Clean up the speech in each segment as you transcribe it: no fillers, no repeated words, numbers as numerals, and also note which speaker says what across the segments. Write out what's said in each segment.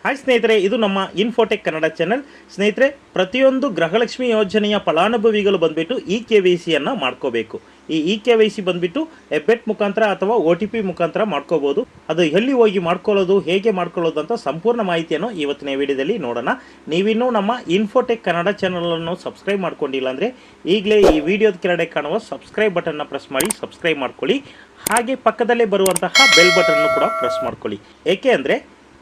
Speaker 1: Hi ಸ್ನೇಹಿತರೆ, ಇದು ನಮ್ಮ ಇನ್ಫೋಟೆಕ್ ಕನ್ನಡ ಚಾನೆಲ್. ಸ್ನೇಹಿತರೆ, ಪ್ರತಿಯೊಂದು ಗೃಹಲಕ್ಷ್ಮಿ ಯೋಜನೆಯ ಫಲಾನುಭವಿಗಳು ಬಂದುಬಿಟ್ಟು KYCಯನ್ನು ಮಾಡ್ಕೋಬೇಕು. ಈ KYC ಬಂದುಬಿಟ್ಟು ಹೆಬ್ಬೆಟ್ ಮುಖಾಂತರ ಅಥವಾ OTP ಮುಖಾಂತರ ಮಾಡ್ಕೋಬೋದು. ಅದು ಎಲ್ಲಿ ಹೋಗಿ ಮಾಡ್ಕೊಳ್ಳೋದು, ಹೇಗೆ ಮಾಡ್ಕೊಳ್ಳೋದು ಅಂತ ಸಂಪೂರ್ಣ ಮಾಹಿತಿಯನ್ನು ಇವತ್ತಿನ ವಿಡಿಯೋದಲ್ಲಿ ನೋಡೋಣ. ನೀವಿನ್ನೂ ನಮ್ಮ ಇನ್ಫೋಟೆಕ್ ಕನ್ನಡ ಚಾನಲನ್ನು ಸಬ್ಸ್ಕ್ರೈಬ್ ಮಾಡ್ಕೊಂಡಿಲ್ಲ ಅಂದರೆ ಈಗಲೇ ಈ ವಿಡಿಯೋದ ಕೆಳಗಡೆ ಕಾಣುವ ಸಬ್ಸ್ಕ್ರೈಬ್ ಬಟನ್ನ ಪ್ರೆಸ್ ಮಾಡಿ ಸಬ್ಸ್ಕ್ರೈಬ್ ಮಾಡ್ಕೊಳ್ಳಿ. ಹಾಗೆ ಪಕ್ಕದಲ್ಲೇ ಬರುವಂತಹ ಬೆಲ್ ಬಟನ್ನು ಕೂಡ ಪ್ರೆಸ್ ಮಾಡ್ಕೊಳ್ಳಿ. ಏಕೆ ಅಂದರೆ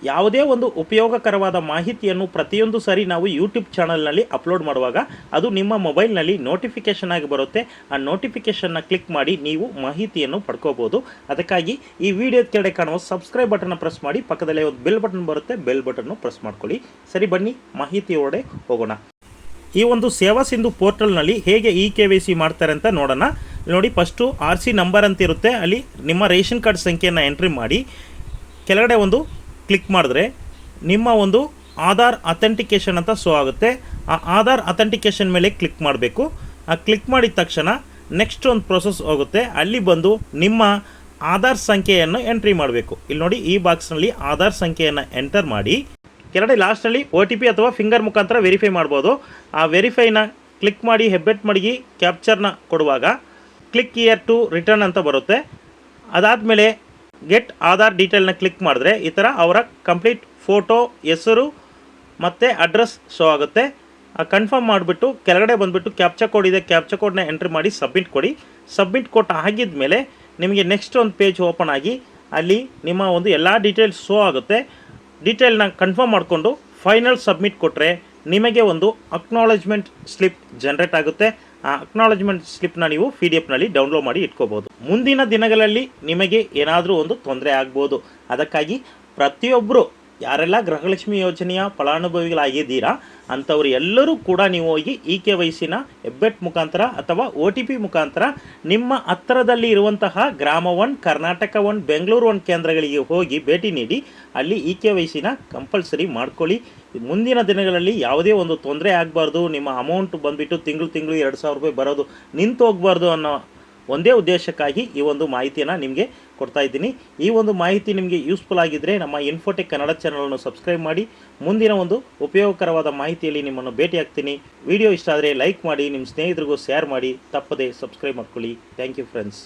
Speaker 1: ಯಾವುದೇ ಒಂದು ಉಪಯೋಗಕರವಾದ ಮಾಹಿತಿಯನ್ನು ಪ್ರತಿಯೊಂದು ಸಾರಿ ನಾವು ಯೂಟ್ಯೂಬ್ ಚಾನಲ್ನಲ್ಲಿ ಅಪ್ಲೋಡ್ ಮಾಡುವಾಗ ಅದು ನಿಮ್ಮ ಮೊಬೈಲ್ನಲ್ಲಿ ನೋಟಿಫಿಕೇಷನ್ ಆಗಿ ಬರುತ್ತೆ. ಆ ನೋಟಿಫಿಕೇಷನ್ನ ಕ್ಲಿಕ್ ಮಾಡಿ ನೀವು ಮಾಹಿತಿಯನ್ನು ಪಡ್ಕೋಬೋದು. ಅದಕ್ಕಾಗಿ ಈ ವಿಡಿಯೋದ ಕೆಳಗಡೆ ಕಾಣುವ ಸಬ್ಸ್ಕ್ರೈಬ್ ಬಟನ್ನ ಪ್ರೆಸ್ ಮಾಡಿ, ಪಕ್ಕದಲ್ಲೇ ಒಂದು ಬೆಲ್ ಬಟನ್ ಬರುತ್ತೆ, ಬೆಲ್ ಬಟನ್ನು ಪ್ರೆಸ್ ಮಾಡ್ಕೊಳ್ಳಿ. ಸರಿ, ಬನ್ನಿ ಮಾಹಿತಿಯೊಳಗೆ ಹೋಗೋಣ. ಈ ಒಂದು ಸೇವಾ ಸಿಂಧು ಪೋರ್ಟಲ್ನಲ್ಲಿ ಹೇಗೆ KYC ಮಾಡ್ತಾರೆ ಅಂತ ನೋಡೋಣ. ನೋಡಿ, ಫಸ್ಟು RC ನಂಬರ್ ಅಂತ ಇರುತ್ತೆ, ಅಲ್ಲಿ ನಿಮ್ಮ ರೇಷನ್ ಕಾರ್ಡ್ ಸಂಖ್ಯೆಯನ್ನು ಎಂಟ್ರಿ ಮಾಡಿ ಕೆಳಗಡೆ ಒಂದು ಕ್ಲಿಕ್ ಮಾಡಿದ್ರೆ ನಿಮ್ಮ ಒಂದು ಆಧಾರ್ ಅಥೆಂಟಿಕೇಷನ್ ಅಂತ ಶೋ ಆಗುತ್ತೆ. ಆ ಆಧಾರ್ ಅಥೆಂಟಿಕೇಷನ್ ಮೇಲೆ ಕ್ಲಿಕ್ ಮಾಡಬೇಕು. ಆ ಕ್ಲಿಕ್ ಮಾಡಿದ ತಕ್ಷಣ ನೆಕ್ಸ್ಟ್ ಒಂದು ಪ್ರೊಸೆಸ್ ಹೋಗುತ್ತೆ. ಅಲ್ಲಿ ಬಂದು ನಿಮ್ಮ ಆಧಾರ್ ಸಂಖ್ಯೆಯನ್ನು ಎಂಟ್ರಿ ಮಾಡಬೇಕು. ಇಲ್ಲಿ ನೋಡಿ, ಈ ಬಾಕ್ಸ್ನಲ್ಲಿ ಆಧಾರ್ ಸಂಖ್ಯೆಯನ್ನು ಎಂಟರ್ ಮಾಡಿ ಕೆಳಗಡೆ ಲಾಸ್ಟ್ನಲ್ಲಿ OTP ಅಥವಾ ಫಿಂಗರ್ ಮುಖಾಂತರ ವೆರಿಫೈ ಮಾಡ್ಬೋದು. ಆ ವೆರಿಫೈನ ಕ್ಲಿಕ್ ಮಾಡಿ ಹೆಬ್ಬೆಟ್ ಮಡಗಿ ಕ್ಯಾಪ್ಚರ್ನ ಕೊಡುವಾಗ ಕ್ಲಿಕ್ ಹಿಯರ್ ಟು ರಿಟರ್ನ್ ಅಂತ ಬರುತ್ತೆ. ಅದಾದಮೇಲೆ ಗೆಟ್ ಆಧಾರ್ ಡೀಟೇಲ್ನ ಕ್ಲಿಕ್ ಮಾಡಿದ್ರೆ ಈ ಥರ ಅವರ ಕಂಪ್ಲೀಟ್ ಫೋಟೋ, ಹೆಸರು ಮತ್ತು ಅಡ್ರೆಸ್ ಶೋ ಆಗುತ್ತೆ. ಕನ್ಫರ್ಮ್ ಮಾಡಿಬಿಟ್ಟು ಕೆಳಗಡೆ ಬಂದುಬಿಟ್ಟು ಕ್ಯಾಪ್ಚಾ ಕೋಡ್ ಇದೆ, ಕ್ಯಾಪ್ಚಾ ಕೋಡ್ನ ಎಂಟ್ರಿ ಮಾಡಿ ಸಬ್ಮಿಟ್ ಕೊಡಿ. ಸಬ್ಮಿಟ್ ಕೊಟ್ಟು ಆಗಿದ ಮೇಲೆ ನಿಮಗೆ ನೆಕ್ಸ್ಟ್ ಒಂದು ಪೇಜ್ ಓಪನ್ ಆಗಿ ಅಲ್ಲಿ ನಿಮ್ಮ ಒಂದು ಎಲ್ಲ ಡೀಟೇಲ್ಸ್ ಶೋ ಆಗುತ್ತೆ. ಡೀಟೇಲ್ನ ಕನ್ಫರ್ಮ್ ಮಾಡಿಕೊಂಡು ಫೈನಲ್ ಸಬ್ಮಿಟ್ ಕೊಟ್ಟರೆ ನಿಮಗೆ ಒಂದು ಅಕ್ನಾಲೇಜ್ಮೆಂಟ್ ಸ್ಲಿಪ್ ಜನ್ರೇಟ್ ಆಗುತ್ತೆ. ಆ ಅಕ್ನಾಲೇಜ್ಮೆಂಟ್ ಸ್ಲಿಪ್ನ ನೀವು PDF ಡೌನ್ಲೋಡ್ ಮಾಡಿ ಇಟ್ಕೋಬೋದು. ಮುಂದಿನ ದಿನಗಳಲ್ಲಿ ನಿಮಗೆ ಏನಾದರೂ ಒಂದು ತೊಂದರೆ ಆಗ್ಬೋದು. ಅದಕ್ಕಾಗಿ ಪ್ರತಿಯೊಬ್ಬರು ಯಾರೆಲ್ಲ ಗೃಹಲಕ್ಷ್ಮಿ ಯೋಜನೆಯ ಫಲಾನುಭವಿಗಳಾಗಿದ್ದೀರಾ ಅಂಥವ್ರು ಎಲ್ಲರೂ ಕೂಡ ನೀವು ಹೋಗಿ KYCನ ಹೆಬ್ಬೆಟ್ ಮುಖಾಂತರ ಅಥವಾ OTP ಮುಖಾಂತರ ನಿಮ್ಮ ಹತ್ತಿರದಲ್ಲಿ ಇರುವಂತಹ ಗ್ರಾಮ 1, ಕರ್ನಾಟಕ 1, ಬೆಂಗಳೂರು 1 ಕೇಂದ್ರಗಳಿಗೆ ಹೋಗಿ ಭೇಟಿ ನೀಡಿ ಅಲ್ಲಿ KYCನ ಕಂಪಲ್ಸರಿ ಮಾಡ್ಕೊಳ್ಳಿ. ಮುಂದಿನ ದಿನಗಳಲ್ಲಿ ಯಾವುದೇ ಒಂದು ತೊಂದರೆ ಆಗಬಾರ್ದು, ನಿಮ್ಮ ಅಮೌಂಟ್ ಬಂದುಬಿಟ್ಟು ತಿಂಗಳು 2,000 ರೂಪಾಯಿ ಬರೋದು ನಿಂತು ಹೋಗಬಾರ್ದು ಅನ್ನೋ ಒಂದೇ ಉದ್ದೇಶಕ್ಕಾಗಿ ಈ ಒಂದು ಮಾಹಿತಿಯನ್ನು ನಿಮಗೆ ಕೊಡ್ತಾ ಇದ್ದೀನಿ. ಈ ಒಂದು ಮಾಹಿತಿ ನಿಮಗೆ ಯೂಸ್ಫುಲ್ ಆಗಿದ್ದರೆ ನಮ್ಮ ಇನ್ಫೋಟೆಕ್ ಕನ್ನಡ ಚಾನಲನ್ನು ಸಬ್ಸ್ಕ್ರೈಬ್ ಮಾಡಿ. ಮುಂದಿನ ಒಂದು ಉಪಯೋಗಕರವಾದ ಮಾಹಿತಿಯಲ್ಲಿ ನಿಮ್ಮನ್ನು ಭೇಟಿ ಆಗ್ತೀನಿ. ವಿಡಿಯೋ ಇಷ್ಟ ಆದರೆ ಲೈಕ್ ಮಾಡಿ, ನಿಮ್ಮ ಸ್ನೇಹಿತರಿಗೂ ಶೇರ್ ಮಾಡಿ, ತಪ್ಪದೆ ಸಬ್ಸ್ಕ್ರೈಬ್ ಮಾಡ್ಕೊಳ್ಳಿ. Thank you friends.